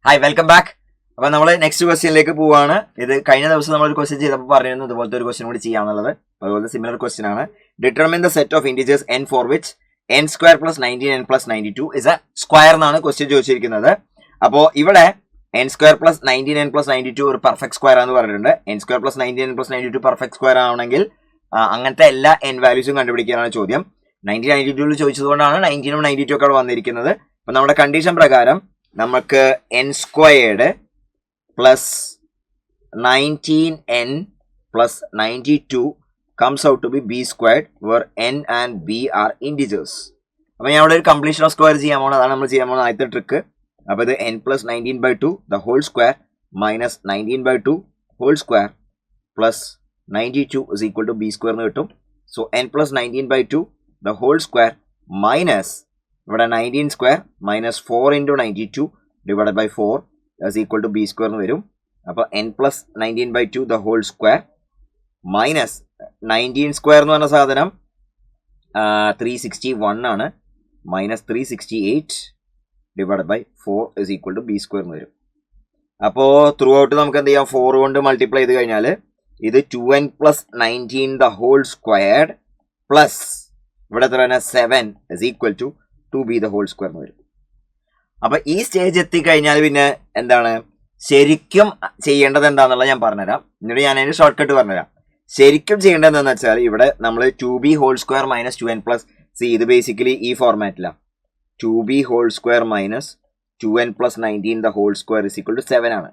Hi welcome back. അപ്പൊ നമ്മൾ next ക്വസ്റ്റ്യനിലേക്ക് പോവാണ്. ഇത് കഴിഞ്ഞ ദിവസം നമ്മൾ ഒരു ക്വസ്റ്റ്യൻ ചെയ്തപ്പോൾ പറഞ്ഞിരുന്നു ഇതുപോലത്തെ ഒരു ക്വസ്റ്റ്യൻ കൂടി ചെയ്യാന്നുള്ളത്. അതുപോലെ സിമിലർ ക്വസ്റ്റ്യൻ ആണ്. Determine the set of integers n for which n square plus 19 n plus 92 is a square എന്നാണ് ക്വസ്റ്റ്യൻ ചോദിച്ചിരിക്കുന്നത്. അപ്പോൾ ഇവിടെ n square plus 19 n plus 92 ഒരു പെർഫെക്റ്റ് സ്ക്വയർ ആണെന്ന് പറഞ്ഞിട്ടുണ്ട്. n square plus 19 n plus 92 perfect square ആണെങ്കിൽ അങ്ങനത്തെ എല്ലാ n വാല്യൂസും കണ്ടുപിടിക്കാനാണ് ചോദ്യം. 1992 ചോദിച്ചതുകൊണ്ടാണ് 19 ഉം 92 ഒക്കെ വന്നിരിക്കുന്നത്. അപ്പൊ നമ്മുടെ കണ്ടീഷൻ പ്രകാരം നമുക്ക് n squared plus 19n plus 92 comes out to be b squared where n and b are integers. അപ്പൊ ഞാൻ ഇവിടെ ഒരു കംപ്ലീഷൻ ഓഫ് സ്ക്വയർ ചെയ്യാൻ പോകണം. അതാണ് നമ്മൾ ചെയ്യാൻ പോകുന്ന ആദ്യത്തെ ട്രിക്ക്. അപ്പൊ ഇത് n plus 19/2 the whole square minus 19/2 whole square plus 92 is equal to b square എന്ന് കിട്ടും. So n plus 19/2 the whole square minus ഇവിടെ 19 square minus 4 into 92 divide by 4 is equal to b square എന്ന് വരും. അപ്പോൾ n plus 19/2 the whole square minus 19 square എന്ന് പറഞ്ഞ സാധനം 361 ആണ്. Minus 368 divide by 4 is equal to b square എന്ന് വരും. അപ്പോൾ ത്രൂ ഔട്ട് നമുക്ക് എന്ത് ചെയ്യാം, 4 കൊണ്ട് മൾട്ടിപ്ലൈ ചെയ്ത് കഴിഞ്ഞാൽ ഇത് 2n plus 19 the whole squared plus ഇവിടെ എത്ര 7 is equal to 2b the whole square എന്ന് വരും. അപ്പൊ ഈ സ്റ്റേജ് എത്തിക്കഴിഞ്ഞാൽ പിന്നെ എന്താണ് ശരിക്കും ചെയ്യേണ്ടത് എന്താണെന്നുള്ളത് ഞാൻ പറഞ്ഞുതരാം. എന്നിട്ട് ഞാൻ അതിന് ഷോർട്ട് കട്ട് പറഞ്ഞുതരാം. ശരിക്കും ചെയ്യേണ്ടത് എന്താണെന്ന് വെച്ചാൽ ഇവിടെ നമ്മൾ 2b whole square minus 2n plus C ഇത് ബേസിക്കലി ഈ ഫോർമാറ്റിലാണ്. 2b whole square minus 2n plus 19 the whole square is equal to 7 ആണ്.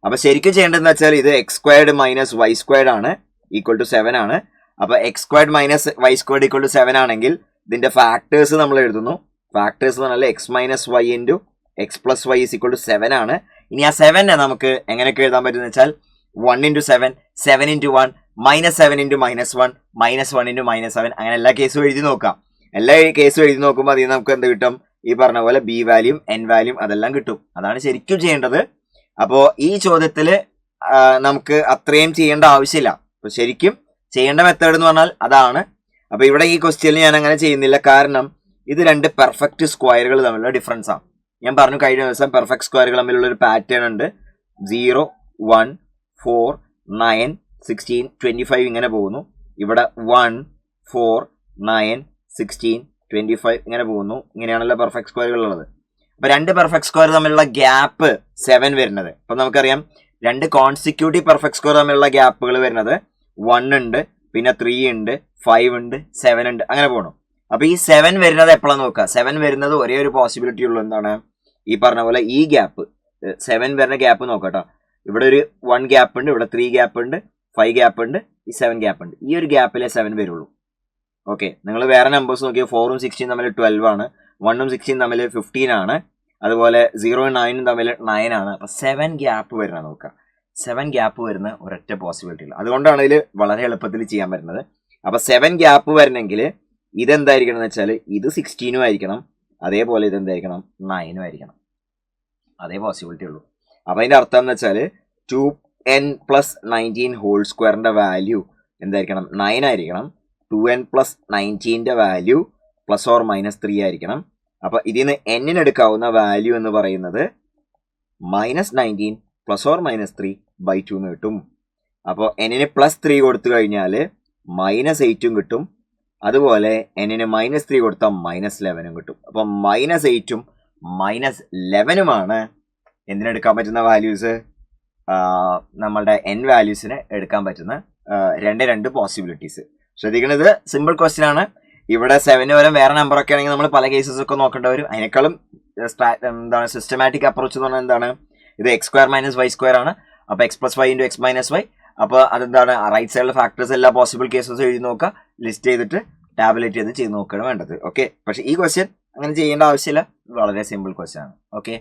അപ്പൊ ശരിക്കും ചെയ്യേണ്ടതെന്ന് വെച്ചാൽ ഇത് X squared minus Y squared ആണ് ഈക്വൽ ടു 7 ആണ്. അപ്പൊ X squared minus Y squared equal to 7 ആണെങ്കിൽ ഇതിന്റെ ഫാക്ടേഴ്സ് നമ്മൾ എഴുതുന്നു. ഫാക്ടേഴ്സ് എന്ന് പറഞ്ഞാൽ X minus Y into X plus Y is equal to 7 ആണ്. ഇനി ആ 7നെ നമുക്ക് എങ്ങനെയൊക്കെ എഴുതാൻ പറ്റുമെന്ന് വെച്ചാൽ 1 into 7, 7 into 1, minus 7 into minus 1, minus 1 into minus 7, അങ്ങനെ എല്ലാ കേസും എഴുതി നോക്കാം. എല്ലാ കേസും എഴുതി നോക്കുമ്പോൾ അതിൽ നമുക്ക് എന്ത് കിട്ടും, ഈ പറഞ്ഞ പോലെ ബി വാല്യൂം എൻ വാല്യൂം അതെല്ലാം കിട്ടും. അതാണ് ശരിക്കും ചെയ്യേണ്ടത്. അപ്പോൾ ഈ ചോദ്യത്തിൽ നമുക്ക് അത്രയും ചെയ്യേണ്ട ആവശ്യമില്ല. അപ്പോൾ ശരിക്കും ചെയ്യേണ്ട മെത്തേഡ് എന്ന് പറഞ്ഞാൽ അതാണ്. അപ്പോൾ ഇവിടെ ഈ ക്വസ്റ്റ്യനിൽ ഞാൻ അങ്ങനെ ചെയ്യുന്നില്ല, കാരണം ഇത് രണ്ട് പെർഫെക്റ്റ് സ്ക്വയറുകൾ തമ്മിലുള്ള ഡിഫറൻസ് ആണ്. ഞാൻ പറഞ്ഞു കഴിഞ്ഞ ദിവസം പെർഫെക്റ്റ് സ്ക്വയറുകൾ തമ്മിലുള്ള ഒരു പാറ്റേൺ ഉണ്ട്. 0, 1, 4, 9, 16, 25 ഇങ്ങനെ പോകുന്നു. ഇവിടെ 1, 4, 9, 16, 25 ഇങ്ങനെ പോകുന്നു. ഇങ്ങനെയാണല്ലോ പെർഫെക്റ്റ് സ്ക്വയറുകൾ ഉള്ളത്. അപ്പൊ രണ്ട് പെർഫെക്റ്റ് സ്ക്വയർ തമ്മിലുള്ള ഗ്യാപ്പ് 7 വരുന്നത്. അപ്പൊ നമുക്കറിയാം രണ്ട് കോൺസിക്യൂട്ടീവ് പെർഫെക്റ്റ് സ്ക്വയർ തമ്മിലുള്ള ഗ്യാപ്പുകൾ വരുന്നത് 1 ഉണ്ട്, പിന്നെ 3 ഉണ്ട്, 5 ഉണ്ട്, 7 ഉണ്ട്, അങ്ങനെ പോകണം. അപ്പൊ ഈ 7 വരുന്നത് എപ്പോഴാണ് നോക്കുക. 7 വരുന്നത് ഒരേ ഒരു പോസിബിലിറ്റി ഉള്ളൂ, എന്താണ് ഈ പറഞ്ഞ പോലെ ഈ ഗ്യാപ്പ് 7 വരുന്ന ഗ്യാപ്പ് നോക്കട്ടോ. ഇവിടെ ഒരു 1 ഗ്യാപ്പ് ഉണ്ട്, ഇവിടെ 3 ഗ്യാപ്പ് ഉണ്ട്, 5 ഗ്യാപ്പ് ഉണ്ട്, ഈ 7 ഗ്യാപ്പ് ഉണ്ട്. ഈ ഒരു ഗ്യാപ്പിലെ 7 വരുള്ളൂ. ഓക്കെ, നിങ്ങൾ വേറെ നമ്പേഴ്സ് നോക്കിയാൽ 4ഉം 16 തമ്മിൽ 12 ആണ്, 1ഉം 16 തമ്മിൽ 15 ആണ്, അതുപോലെ 0ഉം 9ഉം തമ്മിൽ 9 ആണ്. അപ്പൊ 7 ഗ്യാപ്പ് വരുന്ന നോക്കുക. 7 ഗ്യാപ്പ് വരുന്ന ഒരൊറ്റ പോസിബിലിറ്റി ഉള്ളൂ. അതുകൊണ്ടാണ് ഇതിൽ വളരെ എളുപ്പത്തിൽ ചെയ്യാൻ പറ്റുന്നത്. അപ്പൊ 7 ഗ്യാപ്പ് വരണമെങ്കിൽ ഇതെന്തായിരിക്കണം എന്ന് വെച്ചാൽ ഇത് 16ഉം ആയിരിക്കണം, അതേപോലെ ഇതെന്തായിരിക്കണം 9ഉം ആയിരിക്കണം. അതേ പോസിബിലിറ്റി ഉള്ളൂ. അപ്പൊ അതിന്റെ അർത്ഥം എന്ന് വെച്ചാൽ 2n പ്ലസ് 19 ഹോൾ സ്ക്വയറിന്റെ വാല്യൂ എന്തായിരിക്കണം 9 ആയിരിക്കണം. 2n പ്ലസ് 19ന്റെ വാല്യൂ പ്ലസ് ഓർ മൈനസ് 3 ആയിരിക്കണം. അപ്പൊ ഇതിന് n എടുക്കാവുന്ന വാല്യൂ എന്ന് പറയുന്നത് മൈനസ് 19 പ്ലസ് ഓർ മൈനസ് 3/2 എന്ന് കിട്ടും. അപ്പോൾ n പ്ലസ് 3 കൊടുത്തു കഴിഞ്ഞാൽ മൈനസ് 8ഉം കിട്ടും, അതുപോലെ n മൈനസ് 3 കൊടുത്താൽ മൈനസ് 11ഉം കിട്ടും. അപ്പം മൈനസ് 8ഉം മൈനസ് 11ഉമാണ് എന്തിനെടുക്കാൻ പറ്റുന്ന വാല്യൂസ്, നമ്മളുടെ n വാല്യൂസിന് എടുക്കാൻ പറ്റുന്ന രണ്ട് പോസിബിലിറ്റീസ്. ശ്രദ്ധിക്കുന്നത് സിമ്പിൾ ക്വസ്റ്റ്യൻ ആണ്. ഇവിടെ 7 വരെ വേറെ നമ്പറൊക്കെ ആണെങ്കിൽ നമ്മൾ പല കേസസ് ഒക്കെ നോക്കേണ്ടി വരും. അതിനേക്കാളും എന്താണ് സിസ്റ്റമാറ്റിക് അപ്രോച്ച് എന്ന് പറഞ്ഞാൽ എന്താണ്, ഇത് X square minus Y square ആണ്. അപ്പോൾ X plus Y into X minus Y. അപ്പോൾ അതെന്താണ് റൈറ്റ് സൈഡിലെ ഫാക്ടേഴ്സ് എല്ലാ പോസിബിൾ കേസസ് എഴുതി നോക്കുക, ലിസ്റ്റ് ചെയ്തിട്ട് ടാബുലേറ്റ് ചെയ്ത് നോക്കുകയാണ് വേണ്ടത്. ഓക്കെ, പക്ഷേ ഈ ക്വസ്റ്റ്യൻ അങ്ങനെ ചെയ്യേണ്ട ആവശ്യമില്ല, വളരെ സിമ്പിൾ ക്വസ്റ്റ്യൻ ആണ്. ഓക്കെ.